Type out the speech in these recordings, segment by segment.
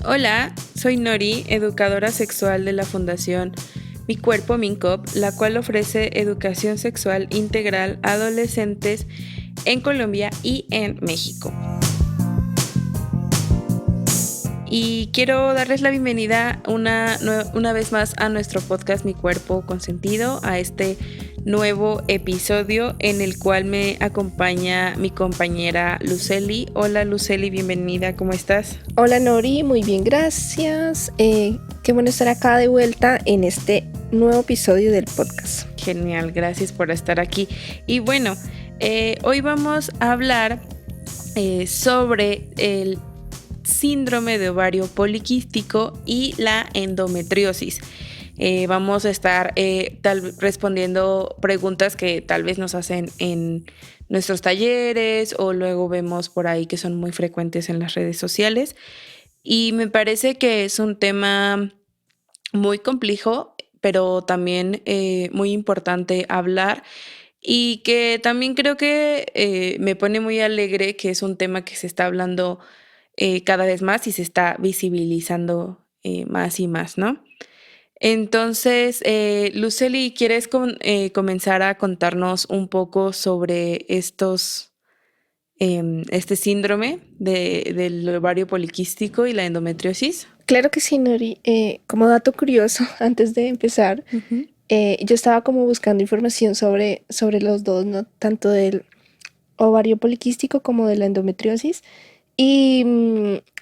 Hola, soy Nori, educadora sexual de la Fundación Mi Cuerpo Mincop, la cual ofrece educación sexual integral a adolescentes en Colombia y en México. Y quiero darles la bienvenida una vez más a nuestro podcast Mi Cuerpo Consentido, a este nuevo episodio en el cual me acompaña mi compañera Luceli. Hola Luceli, bienvenida, ¿cómo estás? Hola Nori, muy bien, gracias. Qué bueno estar acá de vuelta en este nuevo episodio del podcast. Genial, gracias por estar aquí. Y bueno, hoy vamos a hablar sobre el síndrome de ovario poliquístico y la endometriosis. Vamos a estar respondiendo preguntas que tal vez nos hacen en nuestros talleres o luego vemos por ahí que son muy frecuentes en las redes sociales. Y me parece que es un tema muy complejo, pero también muy importante hablar y que también creo que me pone muy alegre que es un tema que se está hablando cada vez más y se está visibilizando más y más, ¿no? Entonces, Luceli, ¿quieres comenzar a contarnos un poco sobre este síndrome del ovario poliquístico y la endometriosis? Claro que sí, Nori. Como dato curioso, antes de empezar, Ujú. yo estaba como buscando información sobre los dos, ¿no? Tanto del ovario poliquístico como de la endometriosis. Y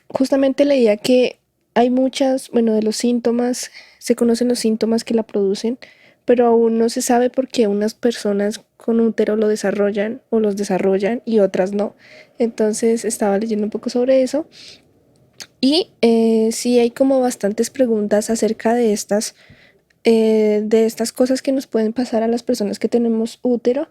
justamente leía que hay bueno, de los síntomas, se conocen los síntomas que la producen, pero aún no se sabe por qué unas personas con útero lo desarrollan o los desarrollan y otras no. Entonces estaba leyendo un poco sobre eso y sí hay como bastantes preguntas acerca de estas cosas que nos pueden pasar a las personas que tenemos útero.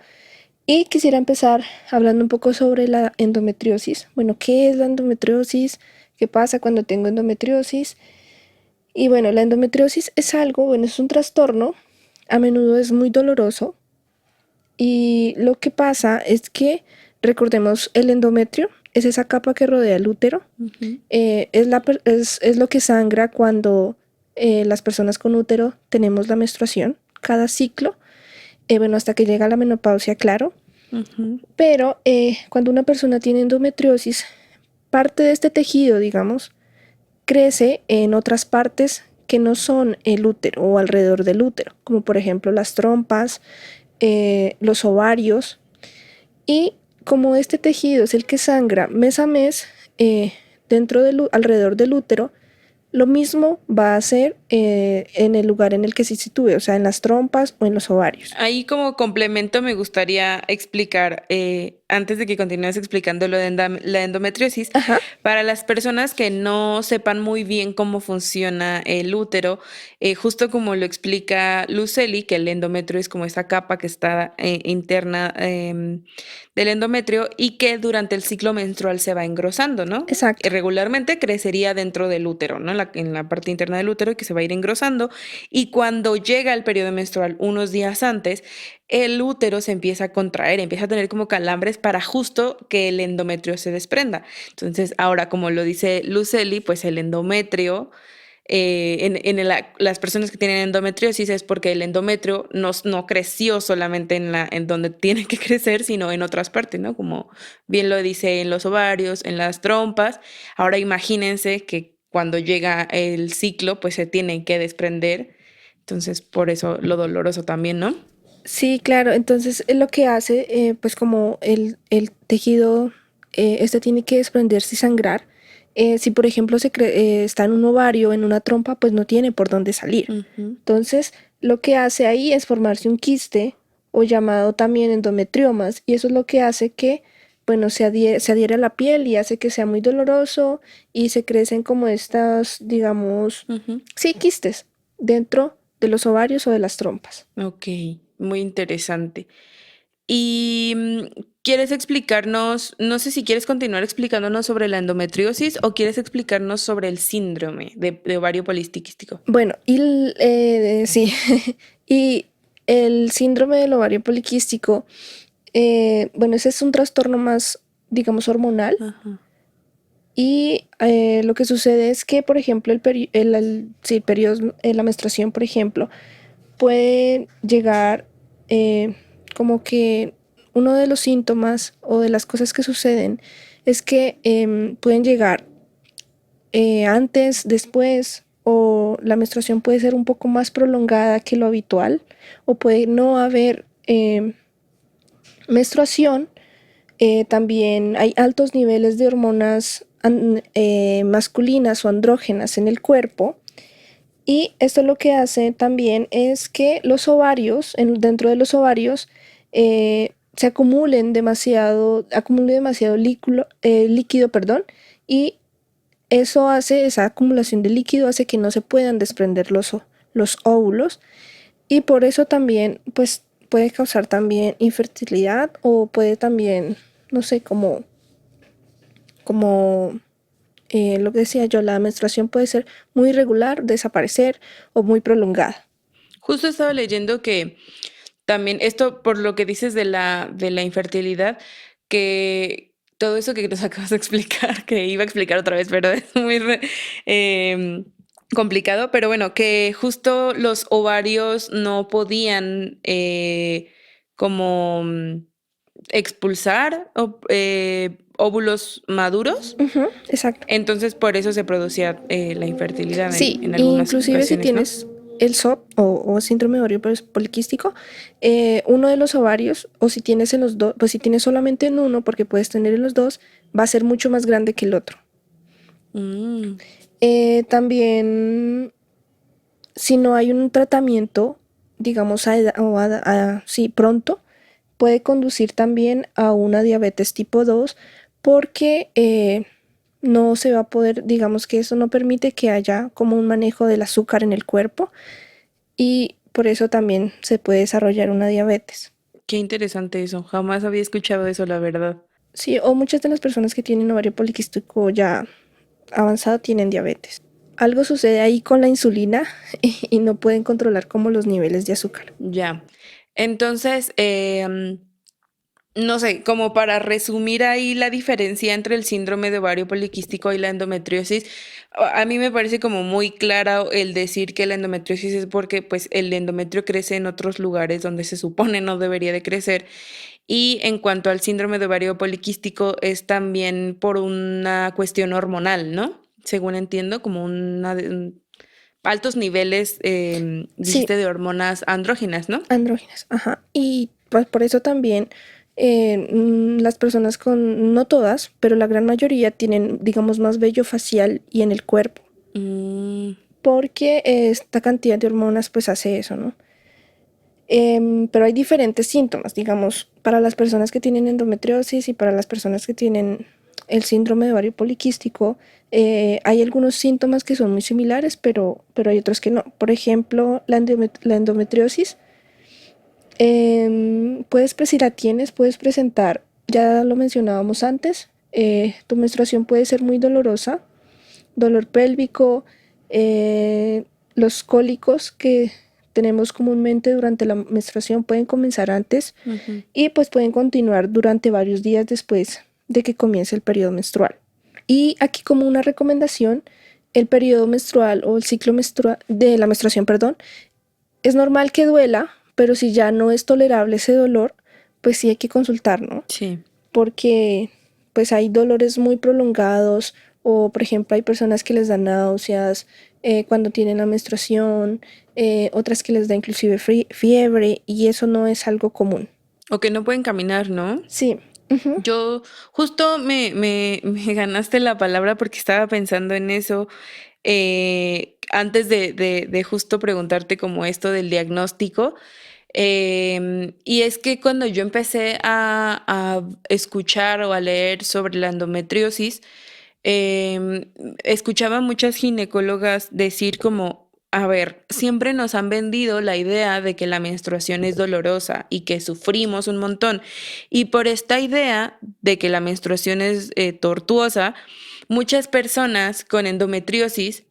Y quisiera empezar hablando un poco sobre la endometriosis. Bueno, ¿qué es la endometriosis? ¿Qué pasa cuando tengo endometriosis? Y bueno, la endometriosis es algo, bueno, es un trastorno, a menudo es muy doloroso y lo que pasa es que recordemos el endometrio, es esa capa que rodea el útero, Ujú. es lo que sangra cuando las personas con útero tenemos la menstruación, cada ciclo, bueno, hasta que llega la menopausia, claro. Ujú. Pero cuando una persona tiene endometriosis, parte de este tejido, digamos, crece en otras partes que no son el útero o alrededor del útero, como por ejemplo las trompas, los ovarios. Y como este tejido es el que sangra mes a mes alrededor del útero, lo mismo va a hacer en el lugar en el que se sitúe, o sea, en las trompas o en los ovarios. Ahí como complemento me gustaría explicar, antes de que continúes explicando lo de la endometriosis, Ajá, para las personas que no sepan muy bien cómo funciona el útero, justo como lo explica Luceli, que el endometrio es como esa capa que está interna del endometrio y que durante el ciclo menstrual se va engrosando, ¿no? exacto. Regularmente crecería dentro del útero, ¿no? En la parte interna del útero que se va a ir engrosando y cuando llega el periodo menstrual unos días antes, el útero se empieza a contraer, empieza a tener como calambres para justo que el endometrio se desprenda. Entonces, ahora, como lo dice Luceli, pues el endometrio, las personas que tienen endometriosis es porque el endometrio no creció solamente en donde tiene que crecer, sino en otras partes, ¿no? Como bien lo dice en los ovarios, en las trompas. Ahora imagínense que cuando llega el ciclo, pues se tienen que desprender. Entonces, por eso lo doloroso también, ¿no? Sí, claro. Entonces, lo que hace, pues como el tejido, este tiene que desprenderse y sangrar. Si, por ejemplo, está en un ovario, en una trompa, pues no tiene por dónde salir. Ujú. Entonces, lo que hace ahí es formarse un quiste o llamado también endometriomas. Y eso es lo que hace que, bueno, se adhiere a la piel y hace que sea muy doloroso y se crecen como estas, digamos, Ujú. sí, quistes dentro de los ovarios o de las trompas. Ok, muy interesante. Y quieres explicarnos, no sé si quieres continuar explicándonos sobre la endometriosis o quieres explicarnos sobre el síndrome de ovario poliquístico. Bueno, sí, y el síndrome del ovario poliquístico, bueno, ese es un trastorno más, digamos, hormonal. Ajá. Y lo que sucede es que, por ejemplo, sí, el periodo, la menstruación, por ejemplo, puede llegar como que uno de los síntomas o de las cosas que suceden es que pueden llegar antes, después, o la menstruación puede ser un poco más prolongada que lo habitual, o puede no haber menstruación. También hay altos niveles de hormonas masculinas o andrógenas en el cuerpo. Y esto lo que hace también es que los ovarios, dentro de los ovarios, se acumule demasiado líquido, perdón, y eso hace, esa acumulación de líquido hace que no se puedan desprender los óvulos, y por eso también, pues, puede causar también infertilidad o puede también, no sé, como lo que decía yo, la menstruación puede ser muy irregular, desaparecer o muy prolongada. Justo estaba leyendo que también esto, por lo que dices de la infertilidad, que todo eso que nos acabas de explicar, que iba a explicar otra vez, pero es muy em, complicado, pero bueno, que justo los ovarios no podían como expulsar óvulos maduros, Ujú, exacto. entonces por eso se producía la infertilidad Sí, en algunas inclusive si ocasiones, ¿no? tienes el SOP o síndrome de ovario poliquístico, uno de los ovarios, o si tienes en los dos, pues si tienes solamente en uno, porque puedes tener en los dos, va a ser mucho más grande que el otro. Mm. También, si no hay un tratamiento, digamos, sí, pronto, puede conducir también a una diabetes tipo 2 porque no se va a poder, digamos que eso no permite que haya como un manejo del azúcar en el cuerpo y por eso también se puede desarrollar una diabetes. Qué interesante eso. Jamás había escuchado eso, la verdad. Sí, o muchas de las personas que tienen ovario poliquístico ya avanzado tienen diabetes. Algo sucede ahí con la insulina y no pueden controlar como los niveles de azúcar. Ya. Entonces, no sé, como para resumir ahí la diferencia entre el síndrome de ovario poliquístico y la endometriosis, a mí me parece como muy clara el decir que la endometriosis es porque pues el endometrio crece en otros lugares donde se supone no debería de crecer. Y en cuanto al síndrome de ovario poliquístico es también por una cuestión hormonal, ¿no? Según entiendo, como altos niveles, Sí, dijiste, de hormonas andróginas, ¿no? andrógenas, ajá. Y pues por eso también las personas no todas, pero la gran mayoría tienen, digamos, más vello facial y en el cuerpo, Mm, porque esta cantidad de hormonas pues hace eso, ¿no? Pero hay diferentes síntomas, digamos, para las personas que tienen endometriosis y para las personas que tienen el síndrome de ovario poliquístico, hay algunos síntomas que son muy similares, pero hay otros que no. Por ejemplo, la endometriosis, si la tienes, puedes presentar, ya lo mencionábamos antes, tu menstruación puede ser muy dolorosa, dolor pélvico, los cólicos que tenemos comúnmente durante la menstruación pueden comenzar antes ujú. y pues pueden continuar durante varios días después de que comience el periodo menstrual. Y aquí como una recomendación, el periodo menstrual o el ciclo menstrual de la menstruación, perdón, es normal que duela, pero si ya no es tolerable ese dolor, pues sí hay que consultar, ¿no? Sí. Porque pues hay dolores muy prolongados o por ejemplo hay personas que les dan náuseas cuando tienen la menstruación, otras que les da inclusive fiebre y eso no es algo común. O que no pueden caminar, ¿no? Sí, ujú, Yo justo me ganaste la palabra porque estaba pensando en eso antes de justo preguntarte como esto del diagnóstico. Y es que cuando yo empecé a escuchar o a leer sobre la endometriosis, em, escuchaba a muchas ginecólogas decir como, a ver, siempre nos han vendido la idea de que la menstruación es dolorosa y que sufrimos un montón. Y por esta idea de que la menstruación es tortuosa, muchas personas con endometriosis,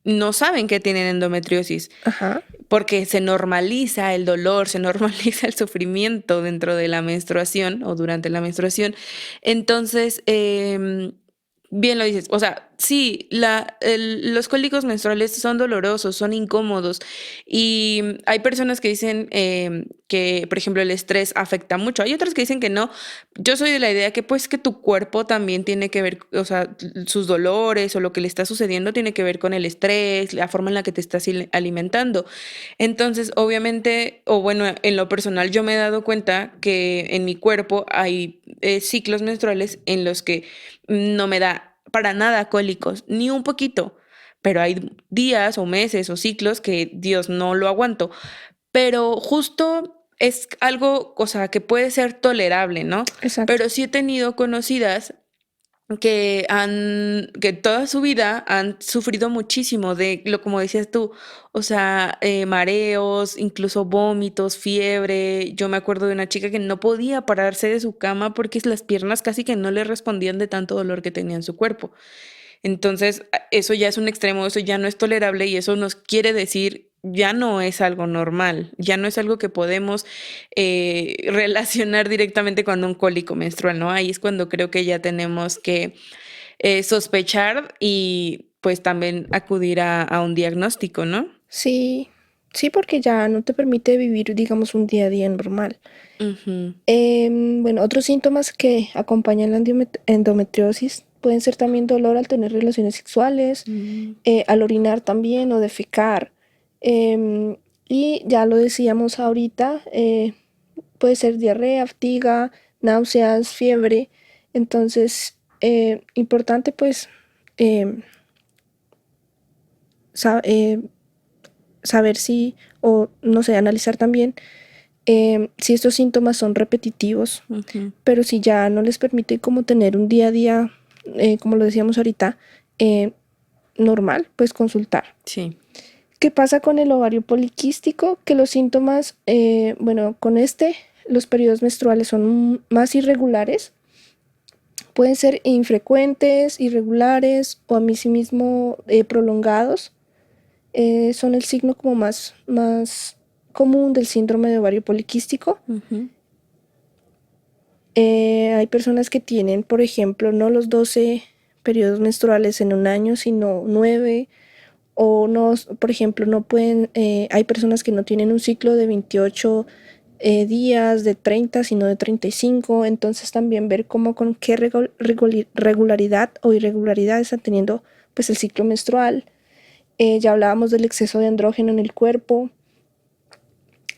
no saben que tienen endometriosis Ajá. porque se normaliza el dolor, se normaliza el sufrimiento dentro de la menstruación o durante la menstruación. Entonces, bien lo dices, o sea, sí, los cólicos menstruales son dolorosos, son incómodos y hay personas que dicen que, por ejemplo, el estrés afecta mucho. Hay otras que dicen que no. Yo soy de la idea que pues que tu cuerpo también tiene que ver, o sea, sus dolores o lo que le está sucediendo tiene que ver con el estrés, la forma en la que te estás alimentando. Entonces, obviamente, o bueno, en lo personal yo me he dado cuenta que en mi cuerpo hay ciclos menstruales en los que no me da para nada cólicos, ni un poquito, pero hay días o meses o ciclos que Dios no lo aguanto, pero justo es algo, o sea, que puede ser tolerable, ¿no? Exacto. Pero sí he tenido conocidas que toda su vida han sufrido muchísimo de lo como decías tú, o sea, mareos, incluso vómitos, fiebre. Yo me acuerdo de una chica que no podía pararse de su cama porque las piernas casi que no le respondían de tanto dolor que tenía en su cuerpo. Entonces, eso ya es un extremo, eso ya no es tolerable y eso nos quiere decir, ya no es algo normal, ya no es algo que podemos relacionar directamente con un cólico menstrual, ¿no? Ahí es cuando creo que ya tenemos que sospechar y pues también acudir a un diagnóstico, ¿no? Sí, sí, porque ya no te permite vivir, digamos, un día a día normal. Ujú. Bueno, otros síntomas que acompañan la endometriosis pueden ser también dolor al tener relaciones sexuales, Mm. al orinar también o defecar. Em, y ya lo decíamos ahorita, puede ser diarrea, fatiga, náuseas, fiebre. Entonces, importante pues em, sa- eh, saber si, o no sé, analizar también si estos síntomas son repetitivos, Ujú. pero si ya no les permite como tener un día a día, como lo decíamos ahorita, eh, normal, pues consultar. Sí. ¿Qué pasa con el ovario poliquístico? Que los síntomas, bueno, con los periodos menstruales son más irregulares. Pueden ser infrecuentes, irregulares o a mí sí mismo prolongados. Son el signo como más común del síndrome de ovario poliquístico. Ujú. Hay personas que tienen, por ejemplo, no los 12 periodos menstruales en un año, sino 9, o no, por ejemplo, no pueden, hay personas que no tienen un ciclo de 28 días, de 30, sino de 35. Entonces también ver cómo con qué regularidad o irregularidad están teniendo pues el ciclo menstrual. Ya hablábamos del exceso de andrógeno en el cuerpo.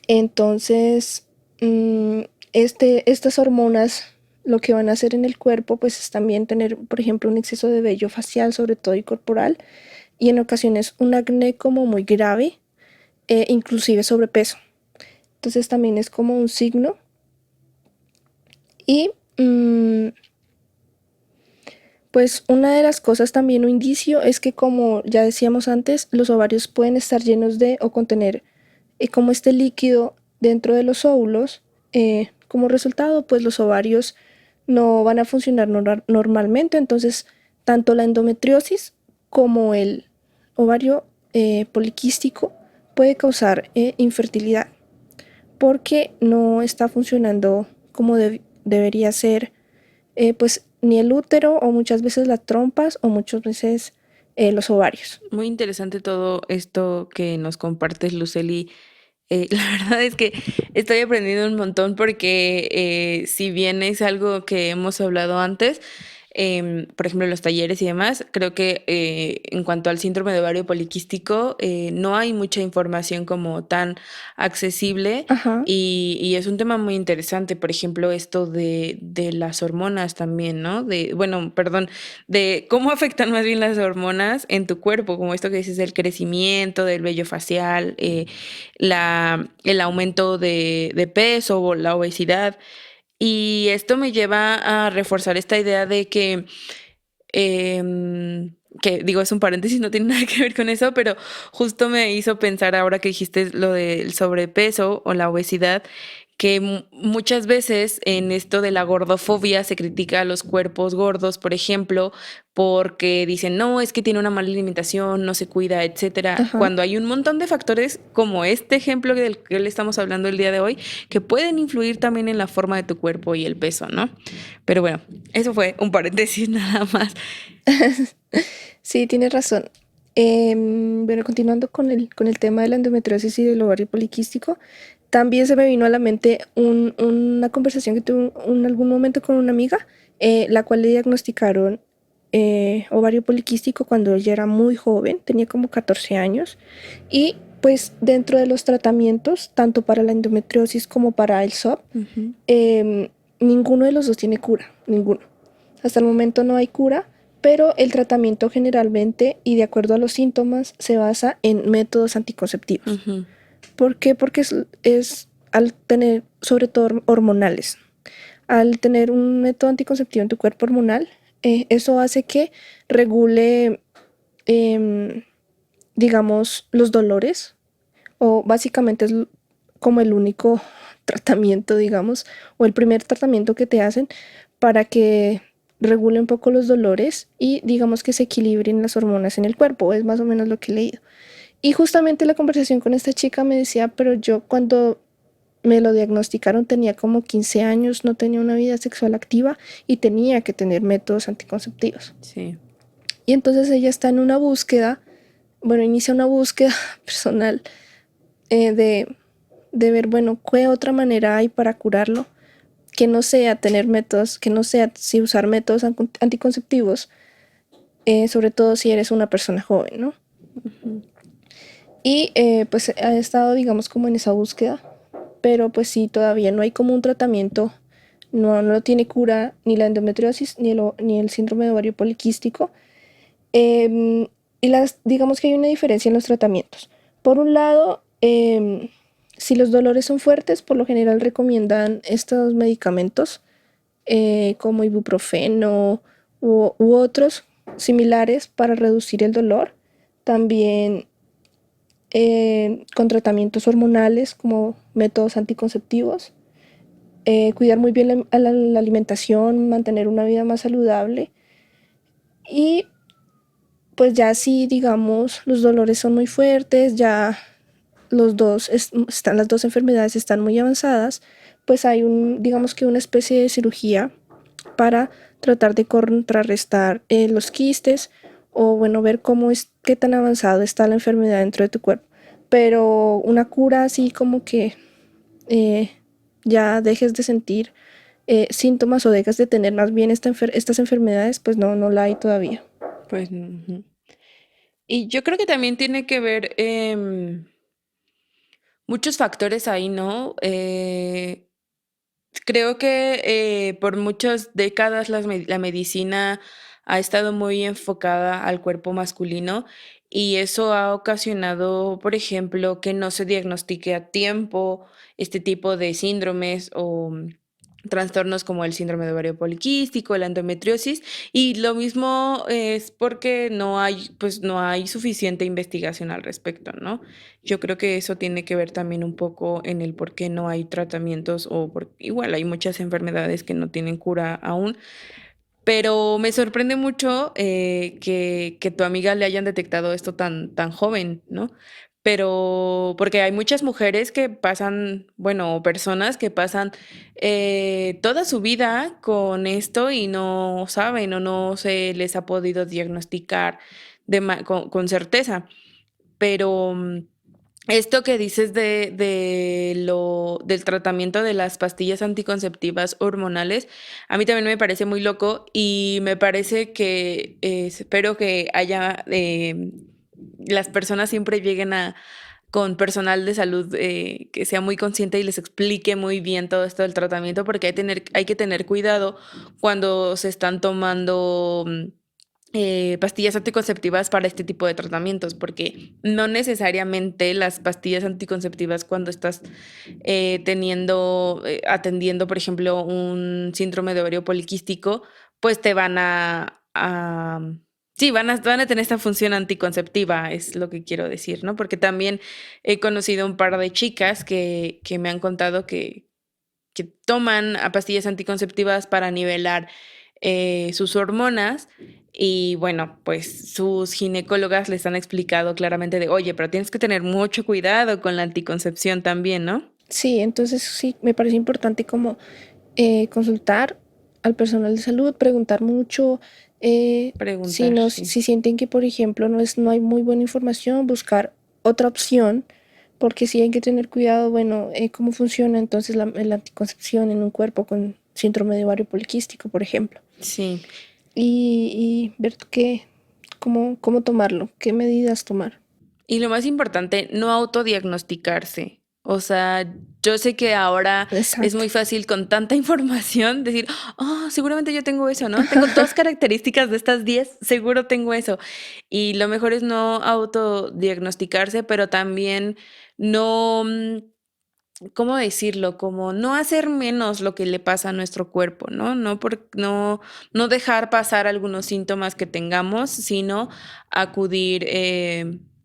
Entonces, mm, estas hormonas lo que van a hacer en el cuerpo pues es también tener, por ejemplo, un exceso de vello facial, sobre todo y corporal, y en ocasiones un acné como muy grave, inclusive sobrepeso. Entonces también es como un signo. Y pues una de las cosas también, un indicio, es que como ya decíamos antes, los ovarios pueden estar llenos de o contener como este líquido dentro de los óvulos. Como resultado, pues los ovarios no van a funcionar normalmente. Entonces, tanto la endometriosis como el ovario poliquístico puede causar infertilidad porque no está funcionando como debería ser, pues ni el útero o muchas veces las trompas o muchas veces los ovarios. Muy interesante todo esto que nos compartes, Luceli. La verdad es que estoy aprendiendo un montón porque si bien es algo que hemos hablado antes, por ejemplo, en los talleres y demás, creo que en cuanto al síndrome de ovario poliquístico, no hay mucha información como tan accesible Ajá, y es un tema muy interesante, por ejemplo, esto de las hormonas también, ¿no? Bueno, perdón, de cómo afectan más bien las hormonas en tu cuerpo, como esto que dices del crecimiento, del vello facial, el aumento de peso o la obesidad. Y esto me lleva a reforzar esta idea de que digo, es un paréntesis, no tiene nada que ver con eso, pero justo me hizo pensar ahora que dijiste lo del sobrepeso o la obesidad, que muchas veces en esto de la gordofobia se critica a los cuerpos gordos, por ejemplo, porque dicen, no, es que tiene una mala alimentación, no se cuida, etcétera, Ajá. cuando hay un montón de factores como este ejemplo del que le estamos hablando el día de hoy, que pueden influir también en la forma de tu cuerpo y el peso, ¿no? Pero bueno, eso fue un paréntesis nada más. Sí, tienes razón. Bueno, continuando con el tema de la endometriosis y del ovario poliquístico, también se me vino a la mente una conversación que tuve en algún momento con una amiga, la cual le diagnosticaron ovario poliquístico cuando ella era muy joven, tenía como 14 años, y pues dentro de los tratamientos, tanto para la endometriosis como para el SOP, Ujú. ninguno de los dos tiene cura, ninguno. Hasta el momento no hay cura, pero el tratamiento generalmente y de acuerdo a los síntomas se basa en métodos anticonceptivos. Ujú. ¿Por qué? Porque es al tener, sobre todo hormonales, al tener un método anticonceptivo en tu cuerpo hormonal, eso hace que regule, em, digamos, los dolores, o básicamente es como el único tratamiento, digamos, o el primer tratamiento que te hacen para que regule un poco los dolores y digamos que se equilibren las hormonas en el cuerpo, es más o menos lo que he leído. Y justamente la conversación con esta chica me decía, pero yo cuando me lo diagnosticaron tenía como 15 años, no tenía una vida sexual activa y tenía que tener métodos anticonceptivos. Sí. Y entonces ella está en una búsqueda, bueno, inicia una búsqueda personal, de ver, bueno, qué otra manera hay para curarlo, que no sea tener métodos, que no sea si usar métodos anticonceptivos, sobre todo si eres una persona joven, ¿no? Ujú. Y pues ha estado, digamos, como en esa búsqueda, pero pues sí, todavía no hay como un tratamiento, no tiene cura ni la endometriosis ni el síndrome de ovario poliquístico. Y digamos que hay una diferencia en los tratamientos. Por un lado, si los dolores son fuertes, por lo general recomiendan estos medicamentos como ibuprofeno u otros similares para reducir el dolor. También con tratamientos hormonales como métodos anticonceptivos. Cuidar muy bien la alimentación, mantener una vida más saludable. Y pues ya si digamos los dolores son muy fuertes, ya las dos enfermedades están muy avanzadas, pues hay digamos que una especie de cirugía para tratar de contrarrestar los quistes o bueno, ver qué tan avanzado está la enfermedad dentro de tu cuerpo. Pero una cura así como que eh, ya dejes de sentir síntomas o dejes de tener más bien estas enfermedades, pues no la hay todavía. Pues, ujú. Y yo creo que también tiene que ver muchos factores ahí, ¿no? Creo que por muchas décadas la medicina ha estado muy enfocada al cuerpo masculino y eso ha ocasionado, por ejemplo, que no se diagnostique a tiempo este tipo de síndromes o trastornos como el síndrome de ovario poliquístico, la endometriosis, y lo mismo es porque pues no hay suficiente investigación al respecto, ¿no? Yo creo que eso tiene que ver también un poco en el por qué no hay tratamientos o igual hay muchas enfermedades que no tienen cura aún, pero me sorprende mucho que tu amiga le hayan detectado esto tan joven, ¿no? Pero porque hay muchas mujeres que pasan, bueno, o personas que pasan toda su vida con esto y no saben o no se les ha podido diagnosticar con certeza. Pero esto que dices del tratamiento de las pastillas anticonceptivas hormonales, a mí también me parece muy loco y me parece que espero que haya, las personas siempre lleguen con personal de salud que sea muy consciente y les explique muy bien todo esto del tratamiento, porque hay que tener cuidado cuando se están tomando pastillas anticonceptivas para este tipo de tratamientos, porque no necesariamente las pastillas anticonceptivas cuando estás atendiendo, por ejemplo, un síndrome de ovario poliquístico, pues te van sí, van a tener esta función anticonceptiva, es lo que quiero decir, ¿no? Porque también he conocido un par de chicas que me han contado que toman pastillas anticonceptivas para nivelar sus hormonas. Y bueno, pues sus ginecólogas les han explicado claramente de, oye, pero tienes que tener mucho cuidado con la anticoncepción también, ¿no? Sí, entonces sí, me parece importante como consultar al personal de salud, preguntar mucho, si, Preguntar, sí. si sienten que, por ejemplo, no hay muy buena información, buscar otra opción, porque sí hay que tener cuidado, bueno, cómo funciona entonces la anticoncepción en un cuerpo con síndrome de ovario poliquístico, por ejemplo, Sí. y ver cómo tomarlo, qué medidas tomar. Y lo más importante, no autodiagnosticarse. O sea, yo sé que ahora es Exacto. muy fácil con tanta información decir, seguramente yo tengo eso, ¿no? Tengo dos características de estas 10, seguro tengo eso. Y lo mejor es no autodiagnosticarse, pero también no, ¿cómo decirlo? Como no hacer menos lo que le pasa a nuestro cuerpo, ¿no? No dejar pasar algunos síntomas que tengamos, sino acudir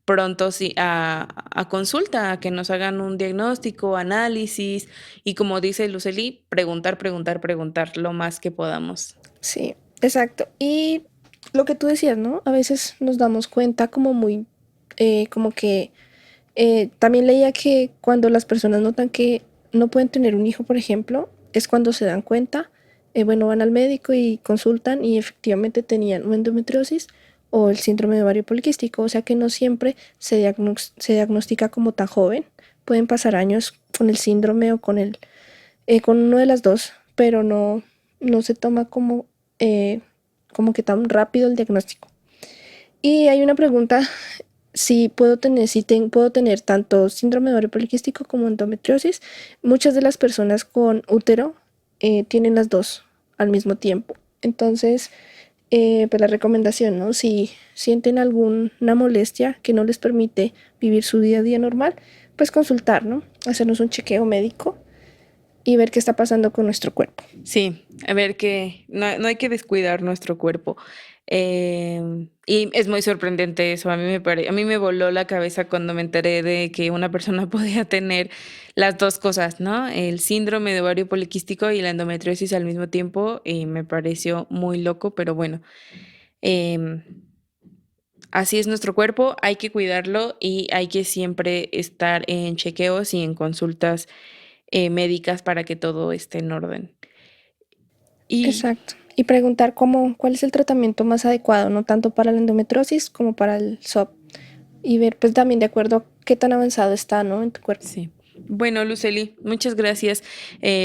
pronto a consulta, a que nos hagan un diagnóstico, análisis y como dice Lucely, preguntar lo más que podamos. Sí, exacto. Y lo que tú decías, ¿no? A veces nos damos cuenta como muy, como que también leía que cuando las personas notan que no pueden tener un hijo, por ejemplo, es cuando se dan cuenta, bueno, van al médico y consultan y efectivamente tenían o endometriosis o el síndrome de ovario poliquístico, o sea que no siempre se diagnostica como tan joven, pueden pasar años con el síndrome o con uno de las dos, pero no se toma como que tan rápido el diagnóstico. Y hay una pregunta puedo tener tanto síndrome de ovario poliquístico como endometriosis. Muchas de las personas con útero tienen las dos al mismo tiempo. Entonces, pues la recomendación, ¿no? Si sienten alguna molestia que no les permite vivir su día a día normal, pues consultar, ¿no? Hacernos un chequeo médico y ver qué está pasando con nuestro cuerpo. Sí, a ver que no hay que descuidar nuestro cuerpo. Y es muy sorprendente eso. A mí me voló la cabeza cuando me enteré de que una persona podía tener las dos cosas, ¿no? El síndrome de ovario poliquístico y la endometriosis al mismo tiempo. Y me pareció muy loco, pero bueno. em, Así es nuestro cuerpo, hay que cuidarlo y hay que siempre estar en chequeos y en consultas médicas para que todo esté en orden. Y Exacto. Y preguntar cuál es el tratamiento más adecuado, no tanto para la endometriosis como para el SOP. Y ver pues también de acuerdo a qué tan avanzado está, ¿no? En tu cuerpo. sí. Bueno, Lucely, muchas gracias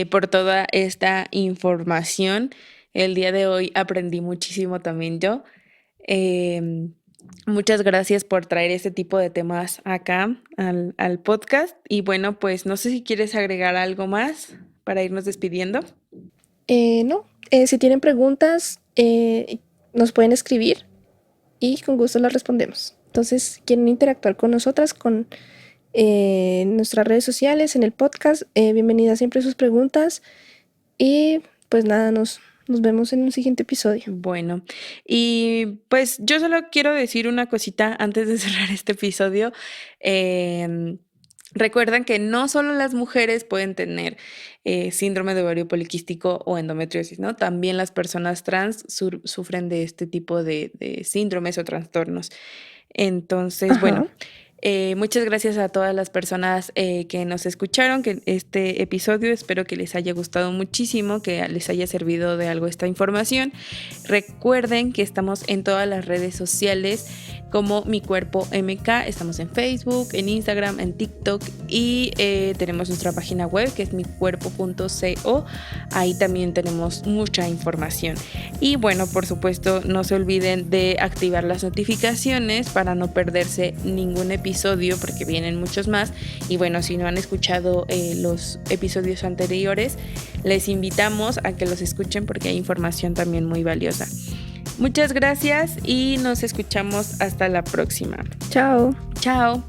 por toda esta información. El día de hoy aprendí muchísimo también yo. Em, Muchas gracias por traer este tipo de temas acá al podcast. Y bueno, pues no sé si quieres agregar algo más para irnos despidiendo. No, si tienen preguntas, nos pueden escribir y con gusto las respondemos. Entonces, si quieren interactuar con nosotras, con nuestras redes sociales, en el podcast, bienvenidas siempre sus preguntas. Y pues nada, nos vemos en un siguiente episodio. Bueno, y pues yo solo quiero decir una cosita antes de cerrar este episodio. Em, Recuerdan que no solo las mujeres pueden tener síndrome de ovario poliquístico o endometriosis, ¿no? También las personas trans sufren de este tipo de síndromes o trastornos. Entonces, Ajá. bueno, muchas gracias a todas las personas que nos escucharon, que este episodio espero que les haya gustado muchísimo, que les haya servido de algo esta información. Recuerden que estamos en todas las redes sociales como Mi Cuerpo MK, estamos en Facebook, en Instagram, en TikTok y tenemos nuestra página web que es micuerpo.co, ahí también tenemos mucha información. Y bueno, por supuesto, no se olviden de activar las notificaciones para no perderse ningún episodio porque vienen muchos más. Y bueno, si no han escuchado los episodios anteriores, les invitamos a que los escuchen porque hay información también muy valiosa. Muchas gracias y nos escuchamos hasta la próxima. Chao. Chao.